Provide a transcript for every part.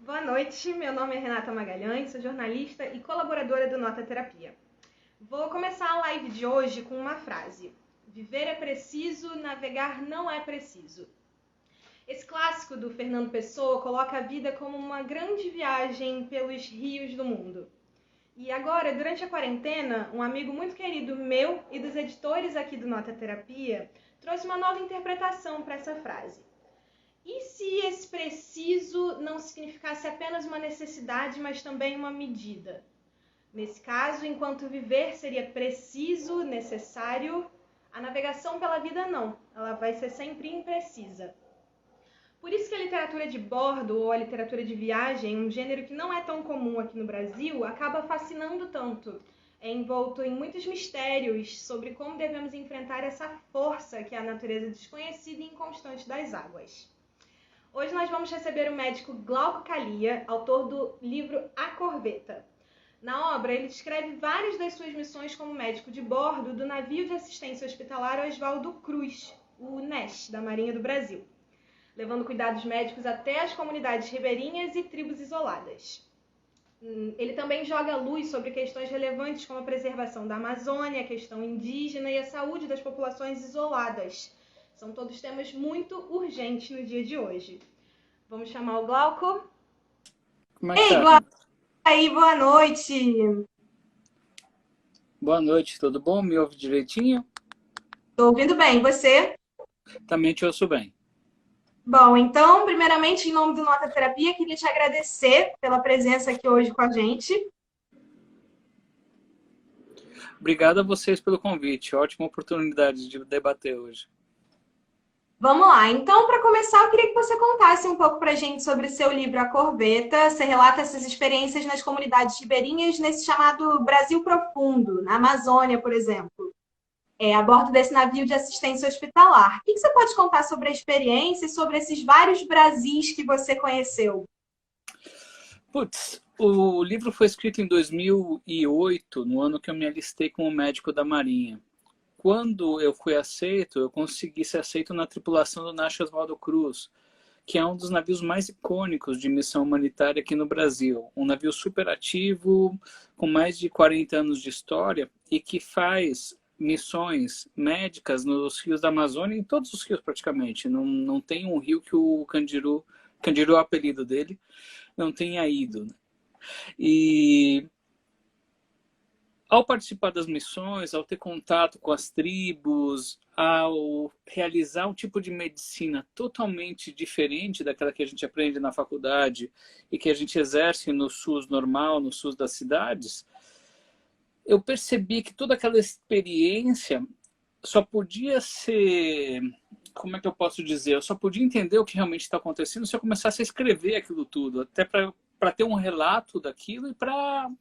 Boa noite, meu nome é Renata Magalhães, sou jornalista e colaboradora do Nota Terapia. Vou começar a live de hoje com uma frase: viver é preciso, navegar não é preciso. Esse clássico do Fernando Pessoa coloca a vida como uma grande viagem pelos rios do mundo. E agora, durante a quarentena, um amigo muito querido meu e dos editores aqui do Nota Terapia trouxe uma nova interpretação para essa frase. E se esse preciso não significasse apenas uma necessidade, mas também uma medida? Nesse caso, enquanto viver seria preciso, necessário, a navegação pela vida não. Ela vai ser sempre imprecisa. Por isso que a literatura de bordo ou a literatura de viagem, um gênero que não é tão comum aqui no Brasil, acaba fascinando tanto. É envolto em muitos mistérios sobre como devemos enfrentar essa força que é a natureza desconhecida e inconstante das águas. Hoje nós vamos receber o médico Glauco Kalia, autor do livro A Corveta. Na obra, ele descreve várias das suas missões como médico de bordo do navio de assistência hospitalar Oswaldo Cruz, o NESH, da Marinha do Brasil, levando cuidados médicos até as comunidades ribeirinhas e tribos isoladas. Ele também joga luz sobre questões relevantes como a preservação da Amazônia, a questão indígena e a saúde das populações isoladas. São todos temas muito urgentes no dia de hoje. Vamos chamar o Glauco. Como é que Ei, tá, Glauco, Renato? aí, boa noite. Boa noite, tudo bom? Me ouve direitinho? Estou ouvindo bem, e você? Também te ouço bem. Bom, então, primeiramente, em nome do Nota Terapia, queria te agradecer pela presença aqui hoje com a gente. Obrigado a vocês pelo convite. Ótima oportunidade de debater hoje. Vamos lá. Então, para começar, eu queria que você contasse um pouco para a gente sobre o seu livro A Corveta. Você relata essas experiências nas comunidades ribeirinhas nesse chamado Brasil Profundo, na Amazônia, por exemplo, a bordo desse navio de assistência hospitalar. O que você pode contar sobre a experiência e sobre esses vários Brasis que você conheceu? Putz, o livro foi escrito em 2008, no ano que eu me alistei como médico da Marinha. Quando eu fui aceito, eu consegui ser aceito na tripulação do Nacho Oswaldo Cruz, que é um dos navios mais icônicos de missão humanitária aqui no Brasil. Um navio super ativo, com mais de 40 anos de história e que faz missões médicas nos rios da Amazônia, em todos os rios praticamente. Não tem um rio que o Candiru é o apelido dele, não tenha ido. E ao participar das missões, ao ter contato com as tribos, ao realizar um tipo de medicina totalmente diferente daquela que a gente aprende na faculdade e que a gente exerce no SUS normal, no SUS das cidades, eu percebi que toda aquela experiência só podia ser, como é que eu posso dizer? Eu só podia entender o que realmente está acontecendo se eu começasse a escrever aquilo tudo, até para ter um relato daquilo e para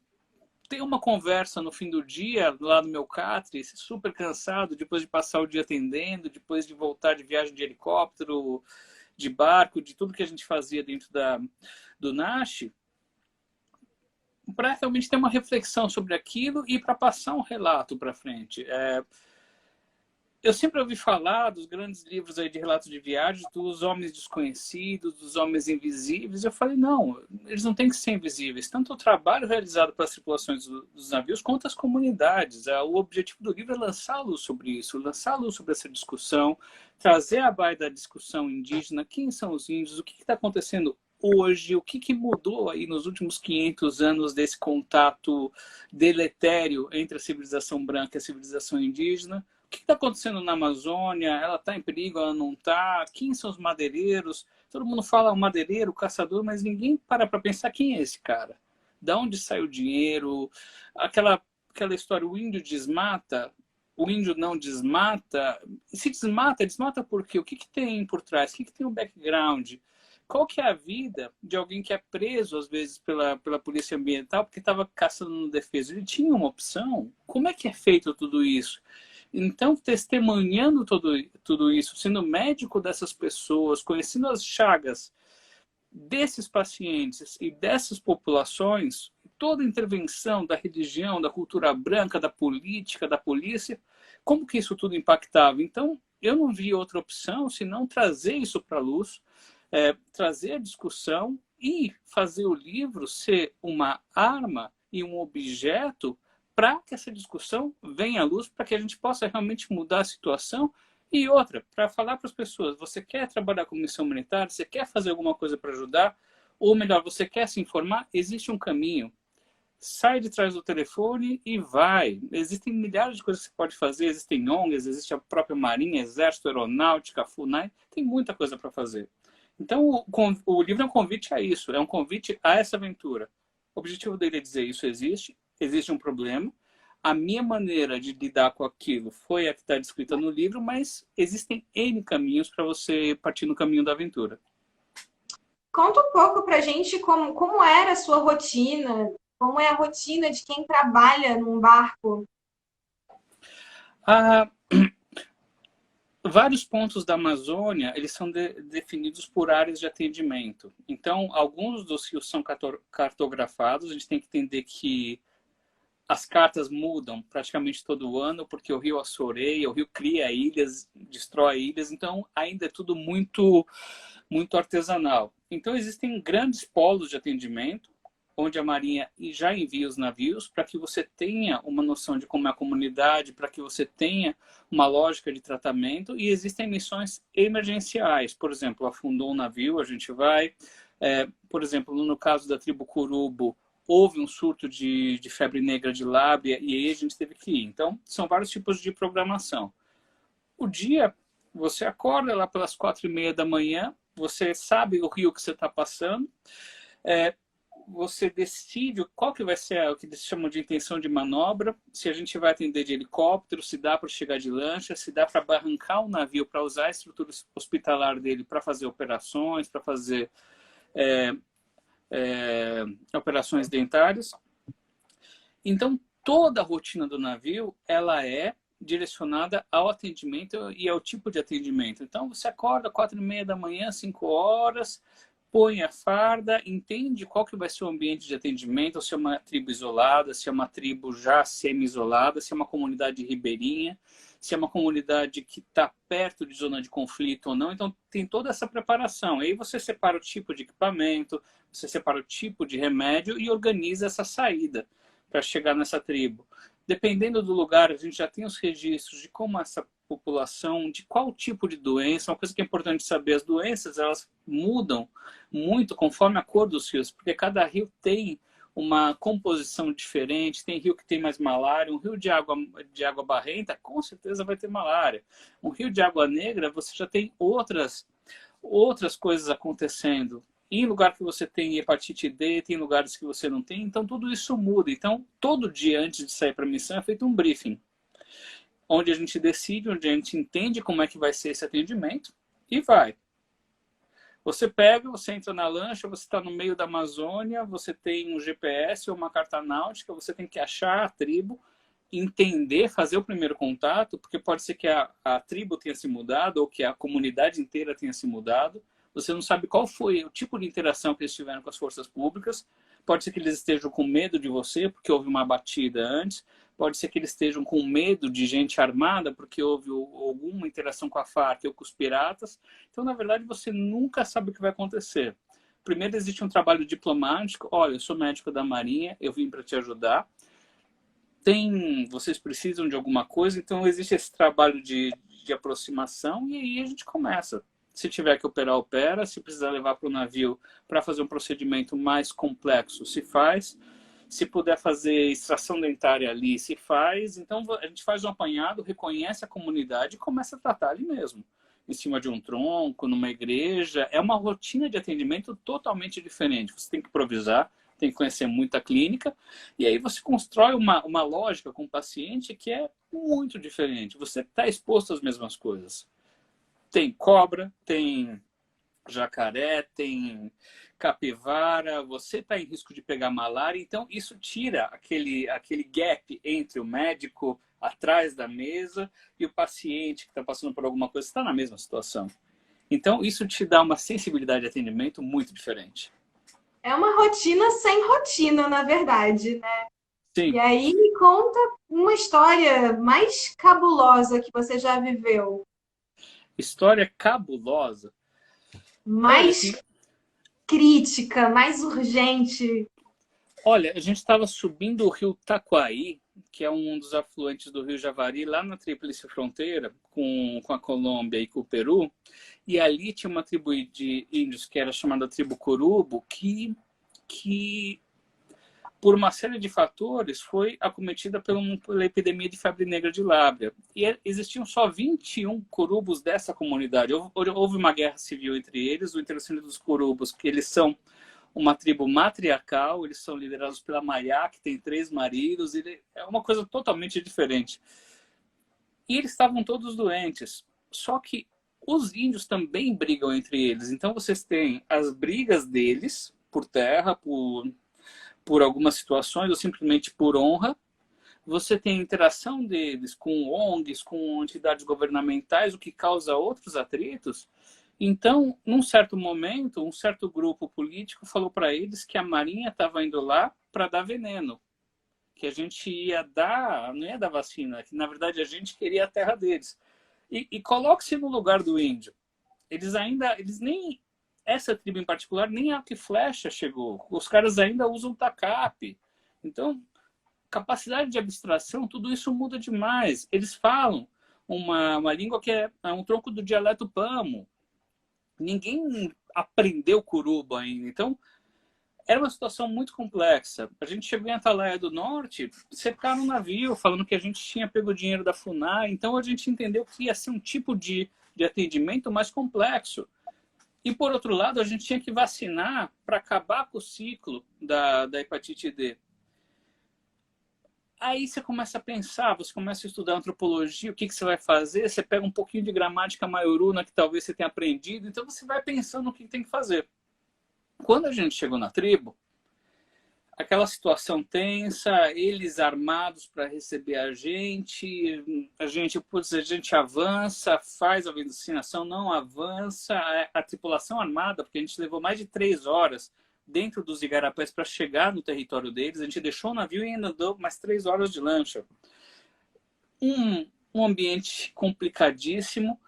ter uma conversa no fim do dia, lá no meu catre, super cansado, depois de passar o dia atendendo, depois de voltar de viagem de helicóptero, de barco, de tudo que a gente fazia dentro do NASH, para realmente ter uma reflexão sobre aquilo e para passar um relato para frente. Eu sempre ouvi falar dos grandes livros aí de relatos de viagens, dos homens desconhecidos, dos homens invisíveis. Eu falei, não, eles não têm que ser invisíveis. Tanto o trabalho realizado pelas tripulações dos navios, quanto as comunidades. O objetivo do livro é lançar a luz sobre isso, lançar a luz sobre essa discussão, trazer a baia da discussão indígena, quem são os índios, o que está acontecendo hoje, o que mudou aí nos últimos 500 anos desse contato deletério entre a civilização branca e a civilização indígena. O que está acontecendo na Amazônia? Ela está em perigo, ela não está? Quem são os madeireiros? Todo mundo fala o madeireiro, o caçador, mas ninguém para pensar quem é esse cara. Da onde sai o dinheiro? Aquela história, o índio desmata, o índio não desmata. E se desmata, desmata por quê? O que tem por trás? O que tem o background? Qual que é a vida de alguém que é preso, às vezes, pela polícia ambiental porque estava caçando no defesa? Ele tinha uma opção? Como é que é feito tudo isso? Então, testemunhando tudo isso, sendo médico dessas pessoas, conhecendo as chagas desses pacientes e dessas populações, toda intervenção da religião, da cultura branca, da política, da polícia, como que isso tudo impactava? Então, eu não vi outra opção senão trazer isso para a luz, trazer a discussão e fazer o livro ser uma arma e um objeto para que essa discussão venha à luz, para que a gente possa realmente mudar a situação. E outra, para falar para as pessoas, você quer trabalhar com missão humanitária, você quer fazer alguma coisa para ajudar, ou melhor, você quer se informar, existe um caminho. Sai de trás do telefone e vai. Existem milhares de coisas que você pode fazer, existem ONGs, existe a própria Marinha, Exército, Aeronáutica, FUNAI, tem muita coisa para fazer. Então, o livro é um convite a isso, é um convite a essa aventura. O objetivo dele é dizer isso existe um problema. A minha maneira de lidar com aquilo foi a que está descrita no livro, mas existem N caminhos para você partir no caminho da aventura. Conta um pouco pra gente como era a sua rotina, como é a rotina de quem trabalha num barco. Vários pontos da Amazônia, eles são definidos por áreas de atendimento. Então, alguns dos rios são cartografados, a gente tem que entender que as cartas mudam praticamente todo ano, porque o rio assoreia, o rio cria ilhas, destrói ilhas, então ainda é tudo muito, muito artesanal. Então existem grandes polos de atendimento, onde a Marinha já envia os navios, para que você tenha uma noção de como é a comunidade, para que você tenha uma lógica de tratamento, e existem missões emergenciais. Por exemplo, afundou um navio, a gente vai. Por exemplo, no caso da tribo Curubo, houve um surto de febre negra de lábia, e aí a gente teve que ir. Então, são vários tipos de programação. O dia, você acorda lá pelas 4h30 da manhã, você sabe o rio que você está passando, você decide qual que vai ser o que eles chamam de intenção de manobra, se a gente vai atender de helicóptero, se dá para chegar de lancha, se dá para barrancar o navio, para usar a estrutura hospitalar dele para fazer operações, para fazer operações dentárias. Então, toda a rotina do navio, ela é direcionada ao atendimento e ao tipo de atendimento. Então, você acorda 4h30 da manhã, 5 horas, põe a farda, entende qual que vai ser o ambiente de atendimento, se é uma tribo isolada, se é uma tribo já semi-isolada, se é uma comunidade ribeirinha, se é uma comunidade que está perto de zona de conflito ou não. Então, tem toda essa preparação. Aí você separa o tipo de equipamento, você separa o tipo de remédio e organiza essa saída para chegar nessa tribo. Dependendo do lugar, a gente já tem os registros de como essa população, de qual tipo de doença. Uma coisa que é importante saber, as doenças elas mudam muito conforme a cor dos rios, porque cada rio tem uma composição diferente, tem rio que tem mais malária, um rio de água barrenta com certeza vai ter malária. Um rio de água negra, você já tem outras coisas acontecendo. Em lugar que você tem hepatite D, tem lugares que você não tem, então tudo isso muda. Então, todo dia antes de sair para a missão é feito um briefing, onde a gente decide, onde a gente entende como é que vai ser esse atendimento e vai. Você pega, você entra na lancha, você está no meio da Amazônia, você tem um GPS ou uma carta náutica, você tem que achar a tribo, entender, fazer o primeiro contato, porque pode ser que a tribo tenha se mudado ou que a comunidade inteira tenha se mudado. Você não sabe qual foi o tipo de interação que eles tiveram com as forças públicas. Pode ser que eles estejam com medo de você, porque houve uma batida antes. Pode ser que eles estejam com medo de gente armada, porque houve alguma interação com a Farc ou com os piratas. Então, na verdade, você nunca sabe o que vai acontecer. Primeiro, existe um trabalho diplomático. Olha, eu sou médico da Marinha, eu vim para te ajudar. Vocês precisam de alguma coisa, então existe esse trabalho de aproximação e aí a gente começa. Se tiver que operar, opera. Se precisar levar para o navio para fazer um procedimento mais complexo, se faz. Se puder fazer extração dentária ali, se faz. Então, a gente faz um apanhado, reconhece a comunidade e começa a tratar ali mesmo. Em cima de um tronco, numa igreja. É uma rotina de atendimento totalmente diferente. Você tem que improvisar, tem que conhecer muita clínica. E aí você constrói uma lógica com o paciente que é muito diferente. Você está exposto às mesmas coisas. Tem cobra, tem jacaré, tem capivara, você está em risco de pegar malária, então isso tira aquele gap entre o médico atrás da mesa e o paciente que está passando por alguma coisa, está na mesma situação. Então isso te dá uma sensibilidade de atendimento muito diferente. É uma rotina sem rotina, na verdade, né? Sim. E aí me conta uma história mais cabulosa que você já viveu. História cabulosa. Mais crítica, mais urgente? Olha, a gente estava subindo o rio Taquari, que é um dos afluentes do rio Javari, lá na Tríplice Fronteira, com a Colômbia e com o Peru, e ali tinha uma tribo de índios que era chamada tribo Corubo, que por uma série de fatores, foi acometida pela epidemia de febre negra de Lábrea. E existiam só 21 corubos dessa comunidade. Houve uma guerra civil entre eles, o interessante dos corubos, que eles são uma tribo matriarcal, eles são liderados pela Maiá, que tem 3 maridos, é uma coisa totalmente diferente. E eles estavam todos doentes. Só que os índios também brigam entre eles. Então vocês têm as brigas deles por terra, por algumas situações, ou simplesmente por honra. Você tem a interação deles com ONGs, com entidades governamentais, o que causa outros atritos. Então, num certo momento, um certo grupo político falou para eles que a Marinha estava indo lá para dar veneno, que a gente ia dar, não ia dar vacina, que na verdade a gente queria a terra deles. E coloque-se no lugar do índio. Eles nem, essa tribo em particular, nem arco e flecha chegou. Os caras ainda usam tacape. Então, capacidade de abstração, tudo isso muda demais. Eles falam uma língua que é um tronco do dialeto pamo. Ninguém aprendeu curubo ainda. Então, era uma situação muito complexa. A gente chegou em Atalaia do Norte, cercaram um navio, falando que a gente tinha pego dinheiro da FUNAI. Então, a gente entendeu que ia ser um tipo de atendimento mais complexo. E, por outro lado, a gente tinha que vacinar para acabar com o ciclo da hepatite D. Aí você começa a pensar, você começa a estudar antropologia, o que você vai fazer, você pega um pouquinho de gramática maioruna que talvez você tenha aprendido, então você vai pensando no que tem que fazer. Quando a gente chegou na tribo, aquela situação tensa, eles armados para receber a gente avança, faz a vacinação, não avança, a tripulação armada, porque a gente levou mais de 3 horas dentro dos igarapés para chegar no território deles, a gente deixou o navio e ainda andou mais 3 horas de lancha. Um ambiente complicadíssimo.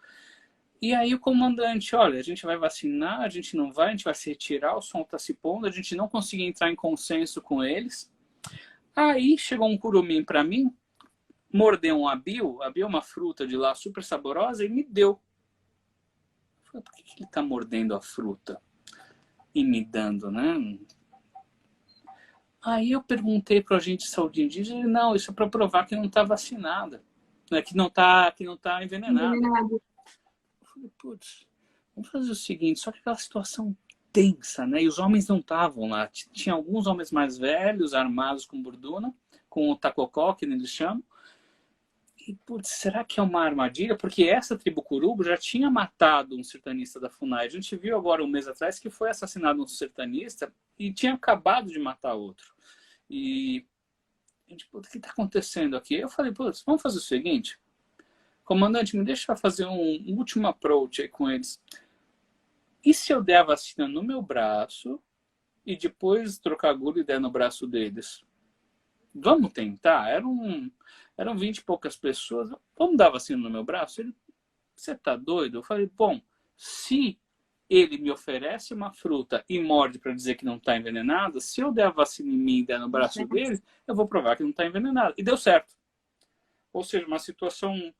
E aí o comandante, olha, a gente vai vacinar, a gente não vai, a gente vai se retirar, o som está se pondo, a gente não conseguia entrar em consenso com eles. Aí chegou um curumim para mim, mordeu um abil é uma fruta de lá super saborosa, e me deu. Eu falei, por que ele está mordendo a fruta e me dando, né? Aí eu perguntei para o agente de saúde indígena, ele, não, isso é para provar que não está vacinada, né? que não tá envenenada. Eu falei, putz, vamos fazer o seguinte, só que aquela situação tensa, né? E os homens não estavam lá. Tinha alguns homens mais velhos, armados com burduna, com o tacocó, que eles chamam. E, putz, será que é uma armadilha? Porque essa tribo Curubo já tinha matado um sertanista da FUNAI. A gente viu agora um mês atrás que foi assassinado um sertanista e tinha acabado de matar outro. E a gente, putz, o que está acontecendo aqui? Eu falei, putz, vamos fazer o seguinte, comandante, me deixa fazer um último approach aí com eles. E se eu der a vacina no meu braço e depois trocar agulha e der no braço deles? Vamos tentar? Eram 20 e poucas pessoas. Vamos dar a vacina no meu braço? Ele, você tá doido? Eu falei, bom, se ele me oferece uma fruta e morde para dizer que não está envenenada, se eu der a vacina em mim e der no braço dele, eu vou provar que não está envenenada. E deu certo. Ou seja, uma situação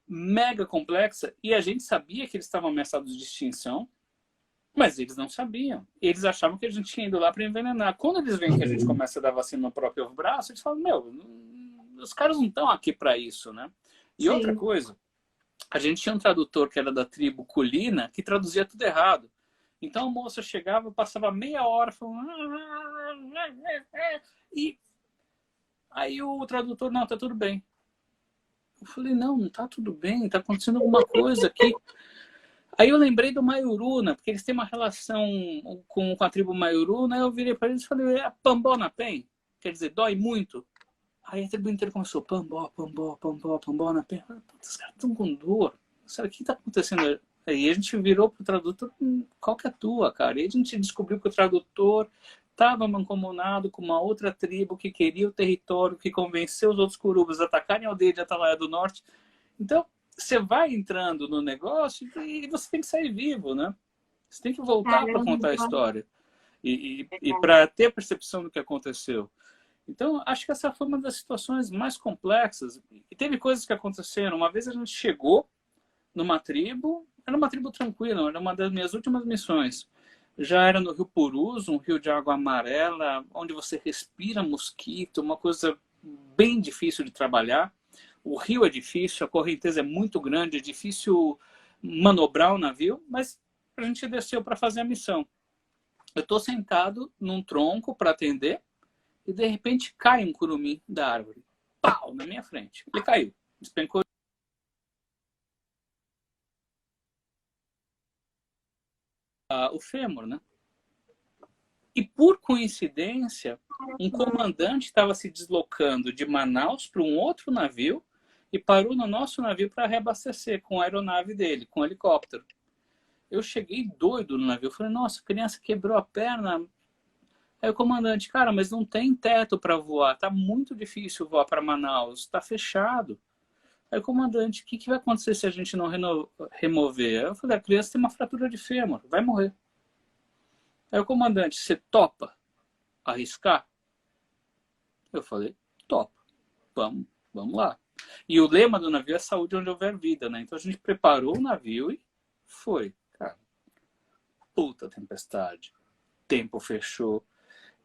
mega complexa, e a gente sabia que eles estavam ameaçados de extinção, mas eles não sabiam. Eles achavam que a gente tinha ido lá para envenenar. Quando eles veem que a gente começa a dar vacina no próprio braço, eles falam, meu, os caras não estão aqui para isso, né? E Sim. Outra coisa, a gente tinha um tradutor que era da tribo Culina, que traduzia tudo errado. Então a moça chegava, passava meia hora falando... E aí o tradutor, não, tá tudo bem. Eu falei, não tá tudo bem, tá acontecendo alguma coisa aqui. Aí eu lembrei do Maiuruna, porque eles têm uma relação com a tribo Maiuruna, eu virei para eles e falei, é pambó na pen? Quer dizer, dói muito? Aí a tribo inteira começou, pambó, pambó, pambó, pambó na pen. Os caras estão com dor. Sabe o que está acontecendo? Aí a gente virou pro tradutor, qual que é a tua, cara? E a gente descobriu que o tradutor estava mancomunado com uma outra tribo que queria o território, que convenceu os outros curubas a atacarem a aldeia de Atalaia do Norte. Então, você vai entrando no negócio e você tem que sair vivo, né? Você tem que voltar para contar a Caramba. história e para ter percepção do que aconteceu. Então, acho que essa foi uma das situações mais complexas. E teve coisas que aconteceram. Uma vez a gente chegou numa tribo, era uma tribo tranquila, era uma das minhas últimas missões. Já era no Rio Purus, um rio de água amarela, onde você respira mosquito, uma coisa bem difícil de trabalhar. O rio é difícil, a correnteza é muito grande, é difícil manobrar o navio, mas a gente desceu para fazer a missão. Eu estou sentado num tronco para atender e de repente cai um curumim da árvore. Pau! Na minha frente. Ele caiu. Despencou o fêmur, né? E por coincidência, um comandante estava se deslocando de Manaus para um outro navio e parou no nosso navio para reabastecer com a aeronave dele, com o helicóptero. Eu cheguei doido no navio. Falei, nossa, a criança quebrou a perna. Aí o comandante, cara, mas não tem teto para voar. Tá muito difícil voar para Manaus. Está fechado. Aí o comandante, o que vai acontecer se a gente não remover? Eu falei, a criança tem uma fratura de fêmur, vai morrer. Aí o comandante, você topa arriscar? Eu falei, topa. Vamos lá. E o lema do navio é saúde onde houver vida, né? Então a gente preparou o navio e foi. Cara, puta tempestade. Tempo fechou.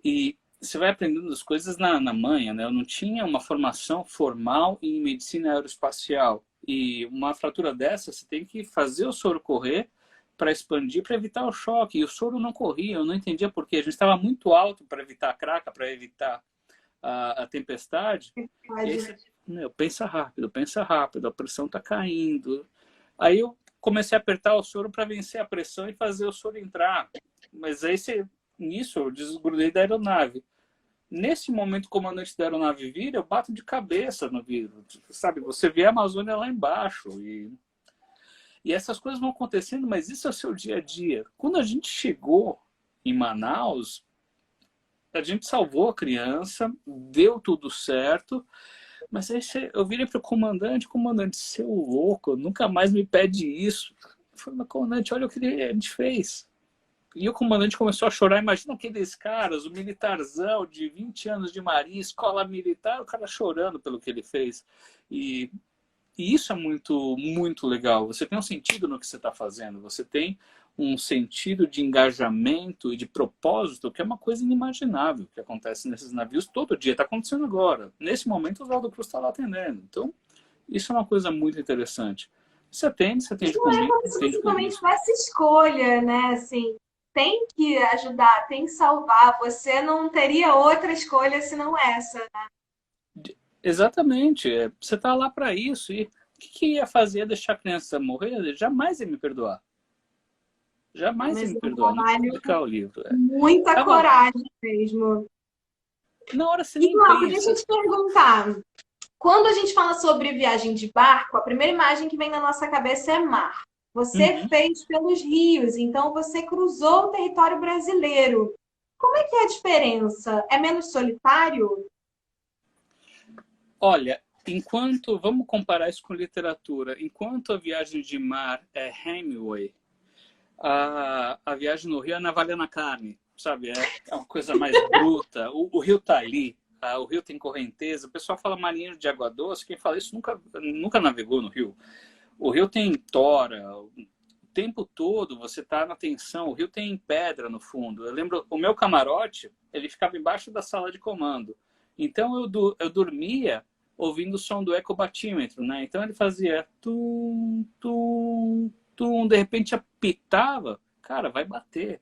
E você vai aprendendo as coisas na manha, né? Eu não tinha uma formação formal em medicina aeroespacial. E uma fratura dessa, você tem que fazer o soro correr para expandir, para evitar o choque. E o soro não corria, eu não entendia por quê. A gente estava muito alto para evitar a craca, para evitar a tempestade. E aí você, pensa rápido, a pressão está caindo. Aí eu comecei a apertar o soro para vencer a pressão e fazer o soro entrar. Mas aí nisso eu desgrudei da aeronave. Nesse momento, o comandante da aeronave vira, eu bato de cabeça no vidro. Sabe, você vê a Amazônia lá embaixo. E essas coisas vão acontecendo, mas isso é o seu dia a dia. Quando a gente chegou em Manaus, a gente salvou a criança, deu tudo certo, mas aí eu virei para o comandante, seu louco, nunca mais me pede isso. Eu falei, comandante, olha o que a gente fez. E o comandante começou a chorar. Imagina aqueles caras, o militarzão de 20 anos de marinha, escola militar, o cara chorando pelo que ele fez. E isso é muito, muito legal. Você tem um sentido no que você está fazendo. Você tem um sentido de engajamento e de propósito que é uma coisa inimaginável que acontece nesses navios todo dia. Está acontecendo agora. Nesse momento, o Oswaldo Cruz está lá atendendo. Então, isso é uma coisa muito interessante. Você atende Não é comigo. como se você também tivesse escolha, né? Assim, tem que ajudar, tem que salvar. Você não teria outra escolha senão essa, né? Exatamente. Você está lá para isso. E o que ia fazer? Deixar a criança morrer? Ele jamais ia me perdoar. Jamais ia me perdoar. Não publicar o livro. Muita coragem mesmo. Na hora você nem pensa. pensa. Deixa eu te perguntar. Quando a gente fala sobre viagem de barco, a primeira imagem que vem na nossa cabeça é mar. Você fez pelos rios, então você cruzou o território brasileiro. Como é que é a diferença? É menos solitário? Olha, vamos comparar isso com literatura. Enquanto a viagem de mar é Hemingway, a viagem no rio é navalha na carne, sabe? É uma coisa mais bruta. O rio tá ali. O rio tem correnteza. O pessoal fala marinheiro de água doce. Quem fala isso nunca navegou no rio. O rio tem tora. O tempo todo você está na tensão. O rio tem pedra no fundo. Eu lembro, o meu camarote, ele ficava embaixo da sala de comando. Então eu dormia ouvindo o som do ecobatímetro, né? Então ele fazia tum, tum, tum. De repente apitava. Cara, vai bater.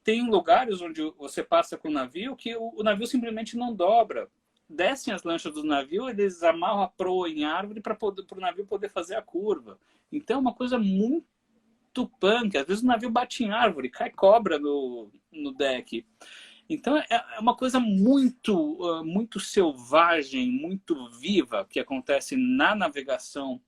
Tem lugares onde você passa com o navio que o navio simplesmente não dobra. Descem as lanchas do navio, eles amarram a proa em árvore para o navio poder fazer a curva. Então é uma coisa muito punk. Às vezes o navio bate em árvore, cai cobra no deck. Então é uma coisa muito selvagem, muito viva que acontece na navegação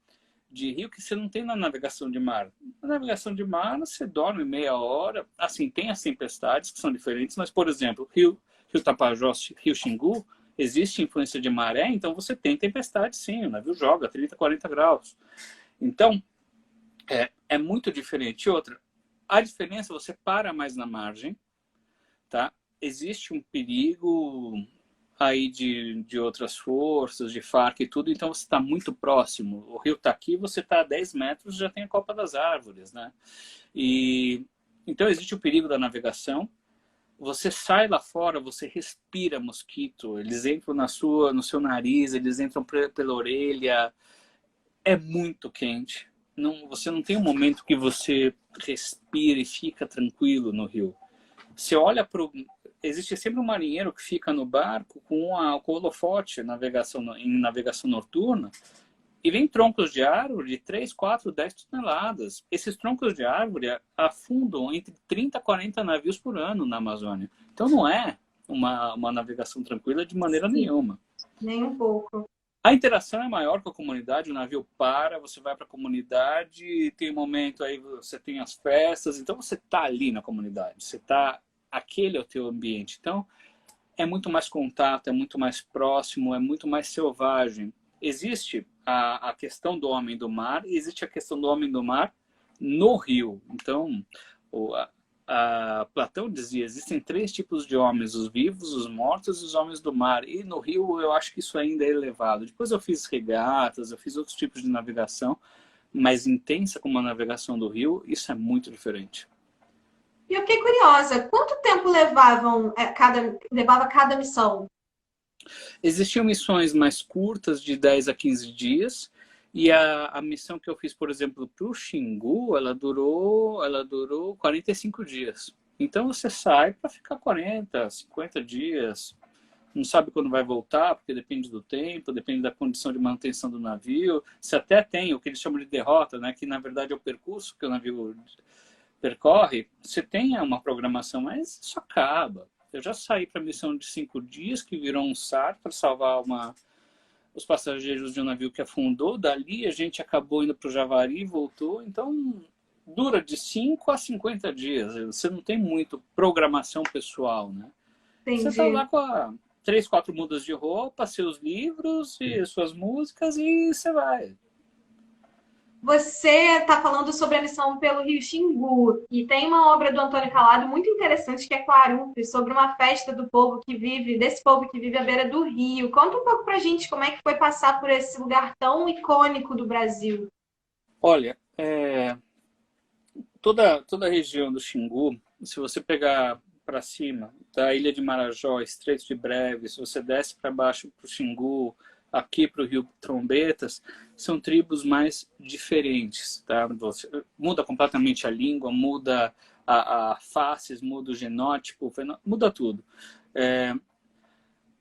de rio que você não tem na navegação de mar. Na navegação de mar, você dorme meia hora. Assim, tem as tempestades que são diferentes, mas, por exemplo, rio Tapajós, rio Xingu, existe influência de maré, então você tem tempestade sim, o navio joga 30, 40 graus. Então, é muito diferente. Outra, A diferença, você para mais na margem, tá? Existe um perigo aí de outras forças, de Farc e tudo, então você está muito próximo. O rio está aqui, você está a 10 metros, já tem a copa das árvores, né? E então existe o perigo da navegação. Você sai lá fora, você respira mosquito, eles entram no seu nariz, eles entram pela orelha. É muito quente. Não, você não tem um momento que você respira e fica tranquilo no rio. Você olha para o... Existe sempre um marinheiro que fica no barco com o holofote em navegação noturna, e vem troncos de árvore de 3, 4, 10 toneladas. Esses troncos de árvore afundam entre 30 e 40 navios por ano na Amazônia. Então não é uma navegação tranquila de maneira nenhuma. Nem um pouco. A interação é maior com a comunidade, o navio para, você vai para a comunidade, tem um momento aí, você tem as festas, então você está ali na comunidade, aquele é o teu ambiente. Então é muito mais contato, é muito mais próximo, é muito mais selvagem. Existe a questão do homem do mar e existe a questão do homem do mar no rio. Então, Platão dizia, existem 3 tipos de homens, os vivos, os mortos e os homens do mar. E no rio eu acho que isso ainda é elevado. Depois eu fiz regatas, eu fiz outros tipos de navegação, mas intensa como a navegação do rio, isso é muito diferente. E eu fiquei curiosa, quanto tempo levava cada missão? Existiam missões mais curtas, de 10 a 15 dias, e a missão que eu fiz, por exemplo, para o Xingu, ela durou 45 dias. Então você sai para ficar 40, 50 dias, não sabe quando vai voltar, porque depende do tempo, depende da condição de manutenção do navio. Você até tem o que eles chamam de derrota, né? Que na verdade é o percurso que o navio percorre. Você tem uma programação, mas isso acaba. Eu já saí para a missão de 5 dias, que virou um SAR para salvar os passageiros de um navio que afundou. Dali a gente acabou indo para o Javari e voltou. Então dura de 5 a 50 dias. Você não tem muito programação pessoal, né? Entendi. Você está lá com 3, 4 mudas de roupa, seus livros e suas músicas e você vai. Você está falando sobre a missão pelo Rio Xingu, e tem uma obra do Antônio Calado muito interessante, que é Quarupi, sobre uma festa desse povo que vive à beira do rio. Conta um pouco pra gente como é que foi passar por esse lugar tão icônico do Brasil. Olha, toda a região do Xingu, se você pegar para cima, da Ilha de Marajó, Estreito de Breves, se você desce para baixo para o Xingu, aqui para o Rio Trombetas, são tribos mais diferentes, tá? Muda completamente a língua, muda a faces, muda o genótipo, muda tudo.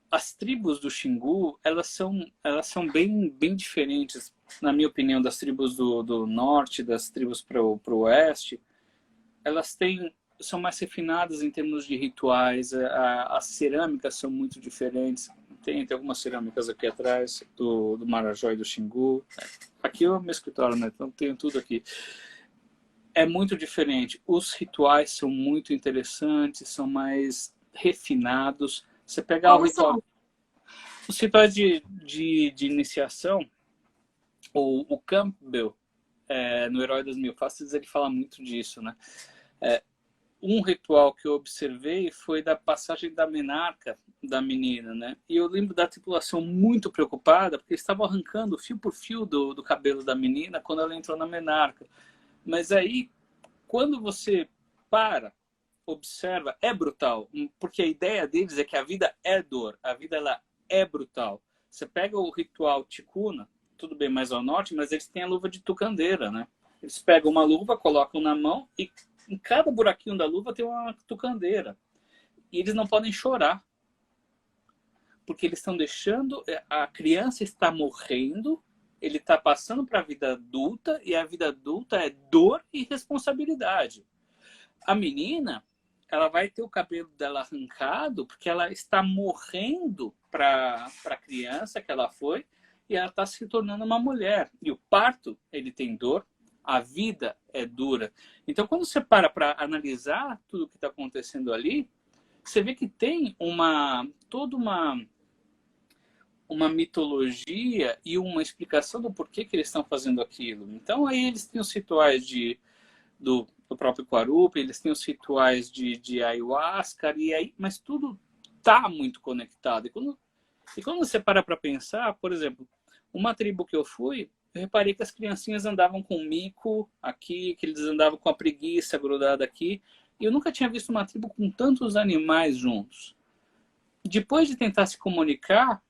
As tribos do Xingu, elas são bem diferentes, na minha opinião, das tribos do norte, das tribos para o oeste. Elas são mais refinadas em termos de rituais, as cerâmicas são muito diferentes. Tem algumas cerâmicas aqui atrás, do Marajó e do Xingu. Aqui é o meu escritório, né? Então tenho tudo aqui. É muito diferente. Os rituais são muito interessantes, são mais refinados. Você pegar o ritual... Os rituais de iniciação, o Campbell, no Herói das Mil Faces, ele fala muito disso, né? Um ritual que eu observei foi da passagem da menarca da menina, né? E eu lembro da tripulação muito preocupada, porque eles estavam arrancando fio por fio do cabelo da menina quando ela entrou na menarca. Mas aí, quando você observa, é brutal, porque a ideia deles é que a vida é dor, a vida ela é brutal. Você pega o ritual ticuna, tudo bem mais ao norte, mas eles têm a luva de tucandeira, né? Eles pegam uma luva, colocam na mão e em cada buraquinho da luva tem uma tucandeira. E eles não podem chorar. Porque eles estão deixando... A criança está morrendo, ele está passando para a vida adulta, e a vida adulta é dor e responsabilidade. A menina, ela vai ter o cabelo dela arrancado porque ela está morrendo para a criança que ela foi, e ela está se tornando uma mulher. E o parto, ele tem dor, a vida é dura. Então, quando você para analisar tudo o que está acontecendo ali, você vê que tem toda uma mitologia e uma explicação do porquê que eles estão fazendo aquilo. Então, aí eles têm os rituais o próprio Guarupi, eles têm os rituais de ayahuasca, e aí, mas tudo tá muito conectado. E quando você para pensar, por exemplo, uma tribo que eu fui, eu reparei que as criancinhas andavam com mico aqui, que eles andavam com a preguiça grudada aqui, e eu nunca tinha visto uma tribo com tantos animais juntos. Depois de tentar se comunicar,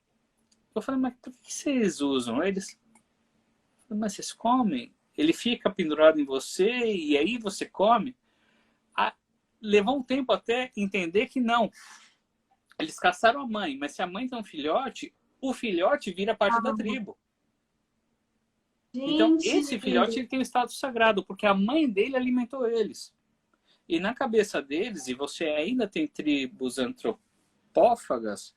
eu falei, mas por que vocês usam? Aí eles, mas vocês comem? Ele fica pendurado em você e aí você come? Levou um tempo até entender que não. Eles caçaram a mãe, mas se a mãe tem um filhote, o filhote vira parte da tribo. Então, esse filhote ele tem um status sagrado, porque a mãe dele alimentou eles. E na cabeça deles, e você ainda tem tribos antropófagas,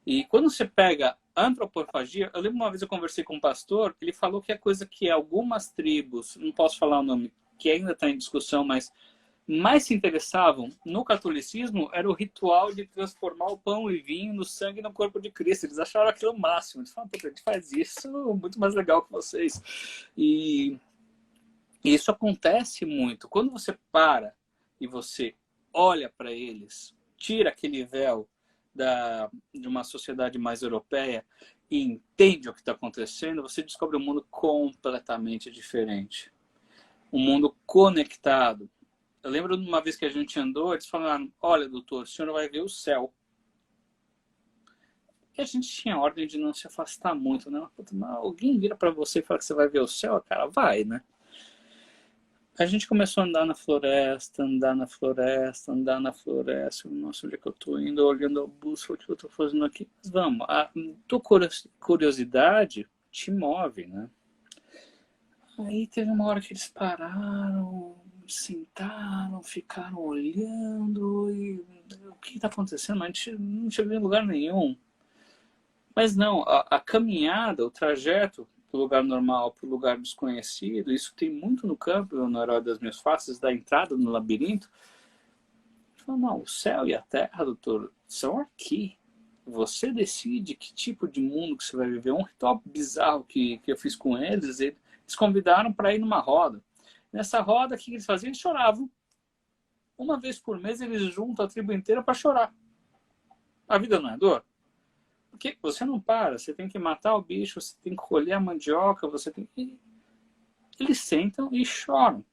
e quando você pega antropofagia, eu lembro uma vez eu conversei com um pastor, ele falou que é coisa que algumas tribos, não posso falar o nome, que ainda está em discussão, mas mais se interessavam no catolicismo era o ritual de transformar o pão e vinho no sangue e no corpo de Cristo. Eles acharam aquilo o máximo. Eles falaram, a gente faz isso muito mais legal que vocês. E isso acontece muito. Quando você para e você olha para eles, tira aquele véu de uma sociedade mais europeia e entende o que está acontecendo, você descobre um mundo completamente diferente. Um mundo conectado. Eu lembro de uma vez que a gente andou, eles falaram, olha, doutor, o senhor vai ver o céu. E a gente tinha ordem de não se afastar muito, né? Mas alguém vira para você e fala que você vai ver o céu, cara, vai, né? A gente começou a andar na floresta, andar na floresta, andar na floresta. Nossa, onde é que eu tô indo? Olhando a bússola, o que eu tô fazendo aqui? Mas vamos, a tua curiosidade te move, né? Aí teve uma hora que eles pararam, sentaram, ficaram olhando e o que está acontecendo? A gente não chegou em lugar nenhum. Mas não, a caminhada, o trajeto do lugar normal para o lugar desconhecido, isso tem muito no campo, no Herói das Minhas Faces, da entrada no labirinto. Falei, não, o céu e a terra, doutor, são aqui. Você decide que tipo de mundo que você vai viver. Um ritual bizarro que eu fiz com eles, eles convidaram para ir numa roda. Nessa roda, o que eles faziam? Eles choravam. Uma vez por mês, eles juntam a tribo inteira para chorar. A vida não é dor? Porque você não para, você tem que matar o bicho, você tem que colher a mandioca, você tem que... Eles sentam e choram.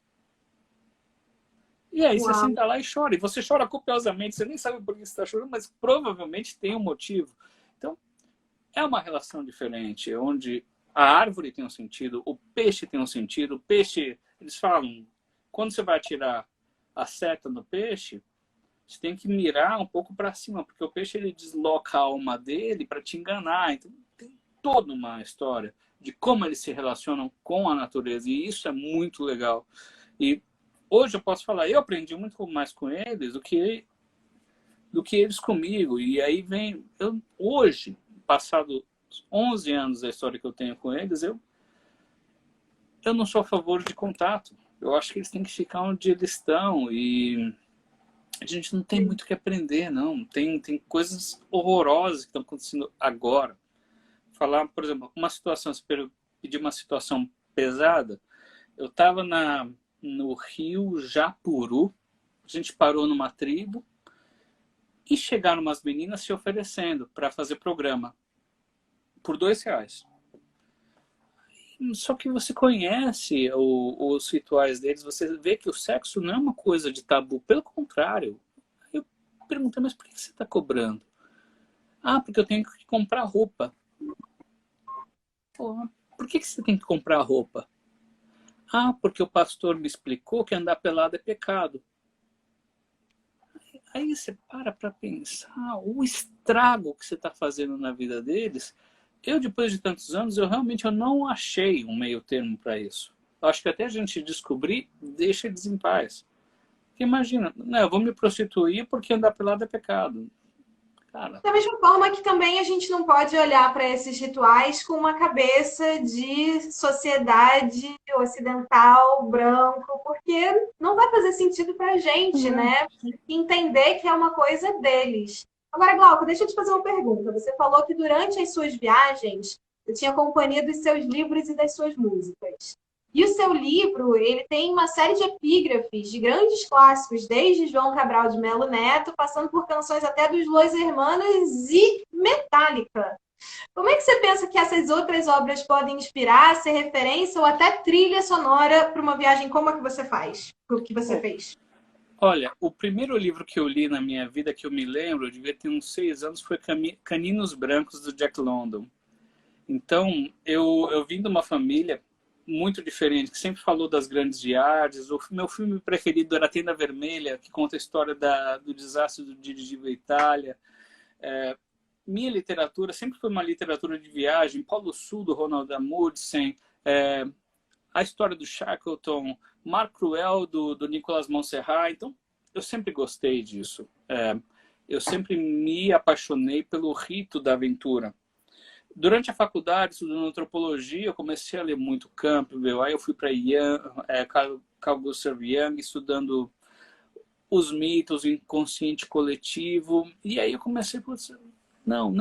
E aí você senta lá e chora. E você chora copiosamente, você nem sabe por que você está chorando, mas provavelmente tem um motivo. Então, é uma relação diferente, onde a árvore tem um sentido, o peixe tem um sentido. O peixe, eles falam, quando você vai atirar a seta no peixe, você tem que mirar um pouco para cima, porque o peixe ele desloca a alma dele para te enganar. Então, tem toda uma história de como eles se relacionam com a natureza, e isso é muito legal. E hoje eu posso falar, eu aprendi muito mais com eles do que eles comigo. E aí vem, hoje, passado 11 anos da história que eu tenho com eles, eu não sou a favor de contato. Eu acho que eles têm que ficar onde eles estão e a gente não tem muito o que aprender, não. Tem coisas horrorosas que estão acontecendo agora. Falar, por exemplo, uma situação, se pedir uma situação pesada, eu estava no Rio Japuru, a gente parou numa tribo e chegaram umas meninas se oferecendo para fazer programa por R$2. Só que você conhece os rituais deles, você vê que o sexo não é uma coisa de tabu, pelo contrário. Eu perguntei, mas por que você está cobrando? Ah, porque eu tenho que comprar roupa. Pô, por que você tem que comprar roupa? Ah, porque o pastor me explicou que andar pelado é pecado. Aí você para pensar o estrago que você está fazendo na vida deles. Eu, depois de tantos anos, eu não achei um meio termo para isso. Eu acho que até a gente descobrir, deixa eles em paz. Porque imagina, eu vou me prostituir porque andar pelado é pecado. Cara. Da mesma forma que também a gente não pode olhar para esses rituais com uma cabeça de sociedade ocidental, branco, porque não vai fazer sentido para a gente, né? Entender que é uma coisa deles. Agora, Glauco, deixa eu te fazer uma pergunta. Você falou que durante as suas viagens você tinha companhia dos seus livros e das suas músicas. E o seu livro, ele tem uma série de epígrafes de grandes clássicos, desde João Cabral de Melo Neto, passando por canções até dos Los Hermanos e Metallica. Como é que você pensa que essas outras obras podem inspirar, ser referência ou até trilha sonora para uma viagem como a que você faz, o que você fez? Olha, o primeiro livro que eu li na minha vida, que eu me lembro, eu devia ter uns 6 anos, foi Caninos Brancos, do Jack London. Então, eu vim de uma família muito diferente, que sempre falou das grandes viagens. O meu filme preferido era Tenda Vermelha, que conta a história do desastre do dirigível Itália. Minha literatura sempre foi uma literatura de viagem. Polo Sul, do Ronald Amundsen, a história do Shackleton, Mar Cruel, do Nicolas Montserrat. Então, eu sempre gostei disso. Eu sempre me apaixonei pelo rito da aventura. Durante a faculdade, estudando antropologia, eu comecei a ler muito Campbell. Aí eu fui para Carl Gustav Jung, estudando os mitos, o inconsciente coletivo. E aí eu comecei a pensar, não,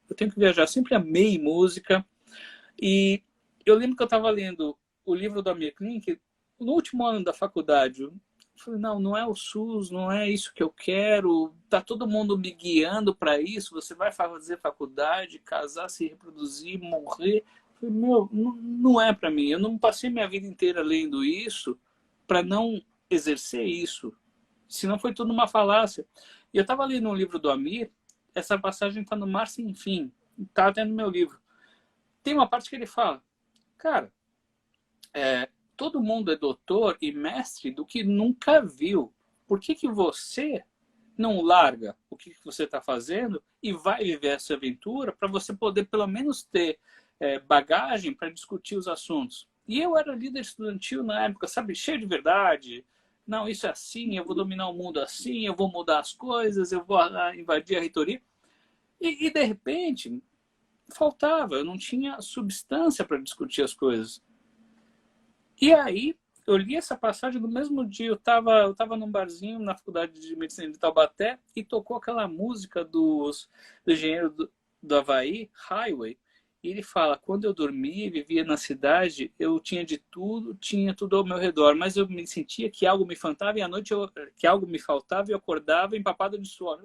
eu tenho que viajar. Eu sempre amei música. E eu lembro que eu estava lendo o livro do Amir Klink no último ano da faculdade. Eu falei, não é o SUS, não é isso que eu quero. Tá todo mundo me guiando para isso. Você vai fazer faculdade, casar, se reproduzir, morrer. Eu falei, não é para mim. Eu não passei minha vida inteira lendo isso para não exercer isso. Senão foi tudo uma falácia. E eu estava lendo um livro do Amir. Essa passagem está no Mar Sem Fim. Está até no meu livro. Tem uma parte que ele fala, cara, todo mundo é doutor e mestre do que nunca viu. Por que você não larga o que você está fazendo e vai viver essa aventura para você poder pelo menos ter bagagem para discutir os assuntos? E eu era líder estudantil na época, sabe, cheio de verdade. Não, isso é assim, eu vou dominar o mundo assim, eu vou mudar as coisas, eu vou invadir a reitoria. E de repente, faltava, eu não tinha substância para discutir as coisas. E aí, eu li essa passagem no mesmo dia, eu tava num barzinho na Faculdade de Medicina de Taubaté e tocou aquela música do engenheiro do Havaí, Highway, e ele fala, quando eu dormia, vivia na cidade, eu tinha de tudo, tinha tudo ao meu redor, mas eu me sentia que algo me faltava e à noite que algo me faltava e eu acordava empapado de suor.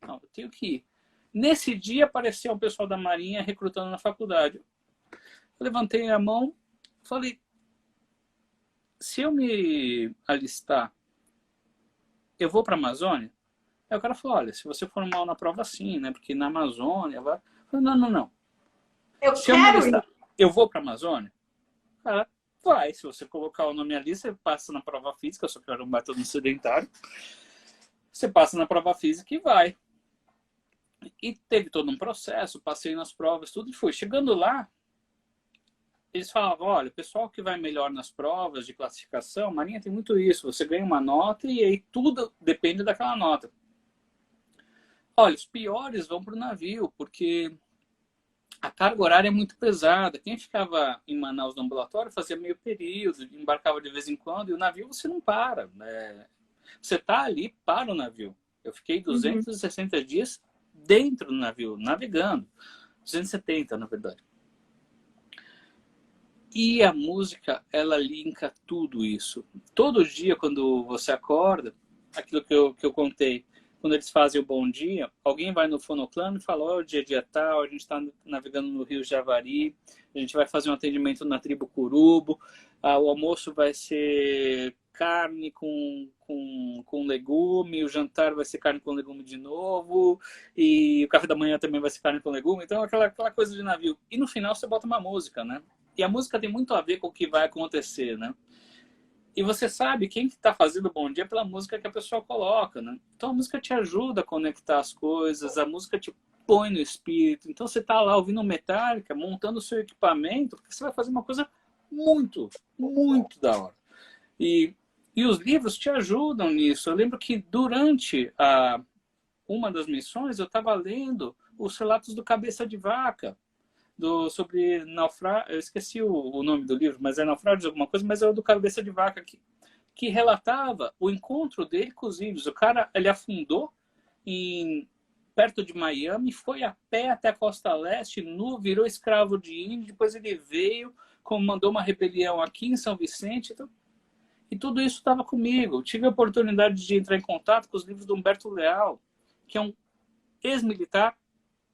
Não, eu tenho que ir. Nesse dia apareceu um pessoal da Marinha recrutando na faculdade. Eu levantei a mão, falei, se eu me alistar, eu vou para a Amazônia? Aí o cara falou, olha, se você for mal na prova, sim, né? Porque na Amazônia... Eu falei, não. Se eu me alistar, eu vou para a Amazônia? Cara, vai. Se você colocar o nome ali, você passa na prova física, só que eu era um baita no sedentário. Você passa na prova física e vai. E teve todo um processo, passei nas provas, tudo, e foi. Chegando lá, eles falavam, olha, o pessoal que vai melhor nas provas de classificação, Marinha tem muito isso, você ganha uma nota e aí tudo depende daquela nota. Olha, os piores vão para o navio, porque a carga horária é muito pesada. Quem ficava em Manaus no ambulatório fazia meio período, embarcava de vez em quando, e o navio você não para. Você está ali para o navio. Eu fiquei 260 dias dentro do navio, navegando. 270, na verdade. E a música, ela linka tudo isso. Todo dia, quando você acorda, aquilo que eu contei, quando eles fazem o bom dia, alguém vai no fonoclano e fala, ó, dia tal, a gente está navegando no Rio Javari, a gente vai fazer um atendimento na tribo Curubo, o almoço vai ser carne com legume, o jantar vai ser carne com legume de novo, e o café da manhã também vai ser carne com legume, então aquela coisa de navio. E no final você bota uma música, né? E a música tem muito a ver com o que vai acontecer, né? E você sabe quem que está fazendo o bom dia pela música que a pessoa coloca, né? Então a música te ajuda a conectar as coisas, a música te põe no espírito. Então você está lá ouvindo Metallica, montando o seu equipamento, porque você vai fazer uma coisa muito, muito da hora. E os livros te ajudam nisso. Eu lembro que durante uma das missões eu estava lendo os relatos do Cabeça de Vaca, sobre naufrágio, eu esqueci o nome do livro, mas é Naufrágio de alguma coisa, mas é o do Cabeça de Vaca, que relatava o encontro dele com os índios. O cara, ele afundou perto de Miami, foi a pé até a costa leste, virou escravo de índio, depois ele veio, comandou uma rebelião aqui em São Vicente. Então, e tudo isso estava comigo. Tive a oportunidade de entrar em contato com os livros do Humberto Leal, que é um ex-militar,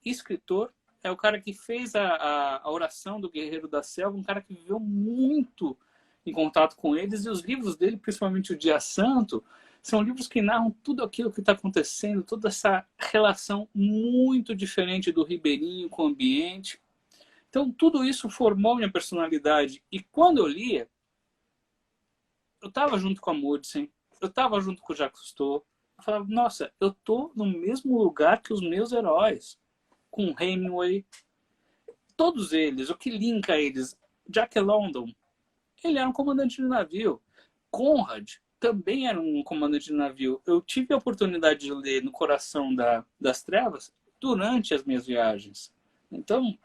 escritor, é o cara que fez a oração do Guerreiro da Selva, um cara que viveu muito em contato com eles, e os livros dele, principalmente o Dia Santo, são livros que narram tudo aquilo que está acontecendo, toda essa relação muito diferente do ribeirinho com o ambiente. Então, tudo isso formou minha personalidade. E quando eu lia, eu estava junto com a Mudsen, eu estava junto com o Jacques Cousteau. Eu falava, nossa, eu estou no mesmo lugar que os meus heróis. Com Hemingway, todos eles, o que linka eles. Jack London, ele era um comandante de navio. Conrad também era um comandante de navio. Eu tive a oportunidade de ler No Coração das Trevas durante as minhas viagens. Então,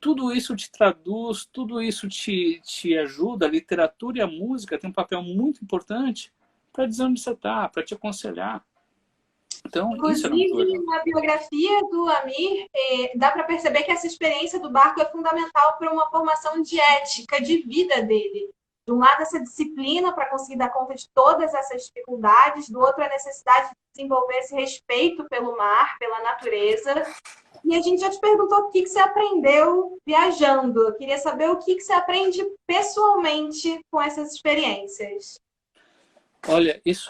tudo isso te traduz, tudo isso te ajuda. A literatura e a música têm um papel muito importante para dizer onde você está, para te aconselhar. Então, isso era muito Inclusive, legal. na biografia do Amir, dá para perceber que essa experiência do barco é fundamental para uma formação de ética, de vida dele. De um lado, essa disciplina para conseguir dar conta de todas essas dificuldades, do outro, a necessidade de desenvolver esse respeito pelo mar, pela natureza. E a gente já te perguntou o que você aprendeu viajando. Eu queria saber o que você aprende pessoalmente com essas experiências. Olha, isso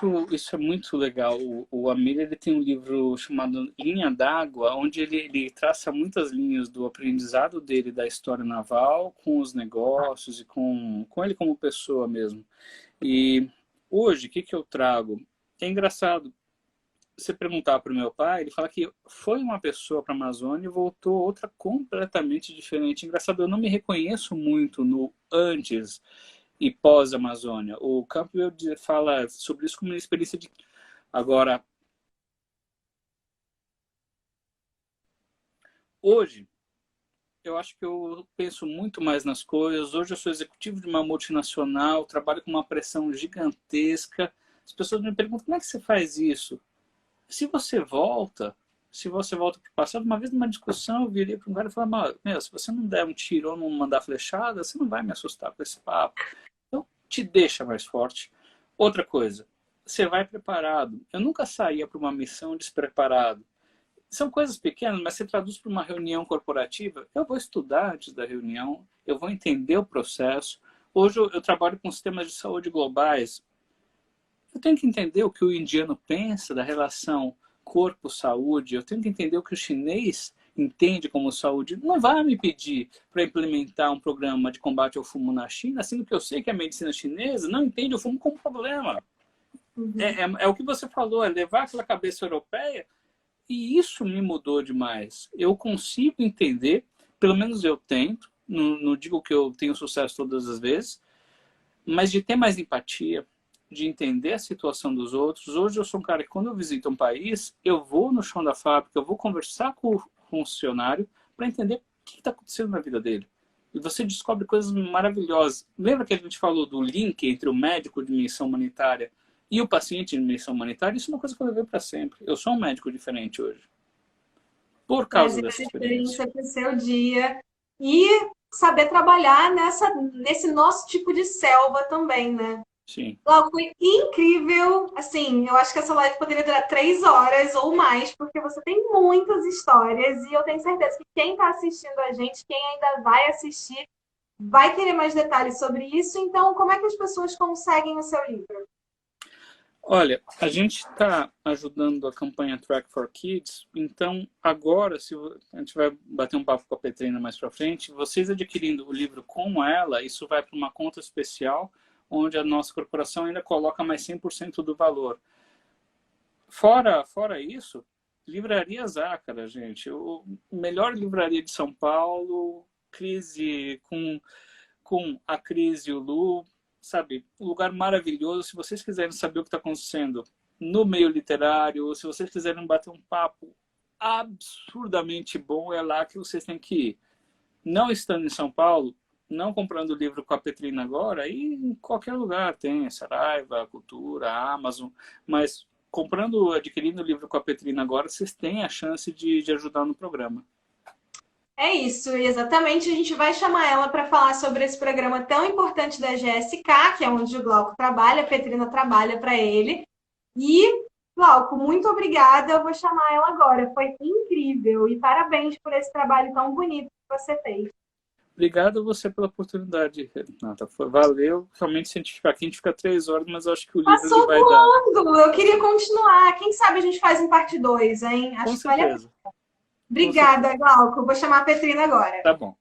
é muito legal. O Amir, ele tem um livro chamado Linha d'Água, onde ele traça muitas linhas do aprendizado dele da história naval com os negócios e com ele como pessoa mesmo. E hoje, o que eu trago? É engraçado. Você perguntar para o meu pai, ele fala que foi uma pessoa para a Amazônia e voltou outra completamente diferente. Engraçado, eu não me reconheço muito no antes e pós-Amazônia. O Campbell fala sobre isso como uma experiência de... Agora, hoje, eu acho que eu penso muito mais nas coisas. Hoje eu sou executivo de uma multinacional, trabalho com uma pressão gigantesca. As pessoas me perguntam, como é que você faz isso? Se você volta para o passado, uma vez numa discussão, eu virei para um cara e falei, meu, se você não der um tiro ou não mandar flechada, você não vai me assustar com esse papo. Então, te deixa mais forte. Outra coisa, você vai preparado. Eu nunca saía para uma missão despreparado. São coisas pequenas, mas você traduz para uma reunião corporativa, eu vou estudar antes da reunião, eu vou entender o processo. Hoje eu trabalho com sistemas de saúde globais. Eu tenho que entender o que o indiano pensa da relação corpo-saúde. Eu tenho que entender o que o chinês entende como saúde. Não vai me pedir para implementar um programa de combate ao fumo na China, sendo que eu sei que a medicina chinesa não entende o fumo como problema. É o que você falou, é levar aquela cabeça europeia, e isso me mudou demais. Eu consigo entender, pelo menos eu tento, não digo que eu tenho sucesso todas as vezes, mas de ter mais empatia, de entender a situação dos outros. Hoje eu sou um cara que, quando eu visito um país, eu vou no chão da fábrica, eu vou conversar com o funcionário para entender o que está acontecendo na vida dele. E você descobre coisas maravilhosas. Lembra que a gente falou do link entre o médico de missão humanitária e o paciente de missão humanitária? Isso é uma coisa que eu levei para sempre. Eu sou um médico diferente hoje. Por causa dessa experiência. Para o seu dia. E saber trabalhar nesse nosso tipo de selva também, né? Sim. Glauco, foi incrível. Assim, eu acho que essa live poderia durar 3 horas ou mais, porque você tem muitas histórias e eu tenho certeza que quem está assistindo a gente, quem ainda vai assistir, vai querer mais detalhes sobre isso. Então, como é que as pessoas conseguem o seu livro? Olha, a gente está ajudando a campanha Track for Kids, então agora, a gente vai bater um papo com a Petrina mais para frente, vocês adquirindo o livro com ela, isso vai para uma conta especial, onde a nossa corporação ainda coloca mais 100% do valor. Fora isso, Livraria Zácara, gente, o melhor livraria de São Paulo, crise com a Cris e o Lu, sabe, um lugar maravilhoso. Se vocês quiserem saber o que está acontecendo no meio literário, se vocês quiserem bater um papo absurdamente bom, é lá que vocês têm que ir. Não estando em São Paulo, não comprando o livro com a Petrina agora, e em qualquer lugar tem, Saraiva, Cultura, Amazon, mas adquirindo o livro com a Petrina agora, vocês têm a chance de ajudar no programa. É isso, exatamente. A gente vai chamar ela para falar sobre esse programa tão importante da GSK, que é onde o Glauco trabalha, a Petrina trabalha para ele. E, Glauco, muito obrigada. Eu vou chamar ela agora. Foi incrível. E parabéns por esse trabalho tão bonito que você fez. Obrigado a você pela oportunidade, Renata. Valeu. Realmente, se a gente ficar aqui, a gente fica 3 horas, mas eu acho que o livro Passou ele vai dar. voando. Eu queria continuar. Quem sabe a gente faz em parte 2, hein? Com Acho que vale a pena. certeza. Obrigada, Glauco. Vou chamar a Petrina agora. Tá bom.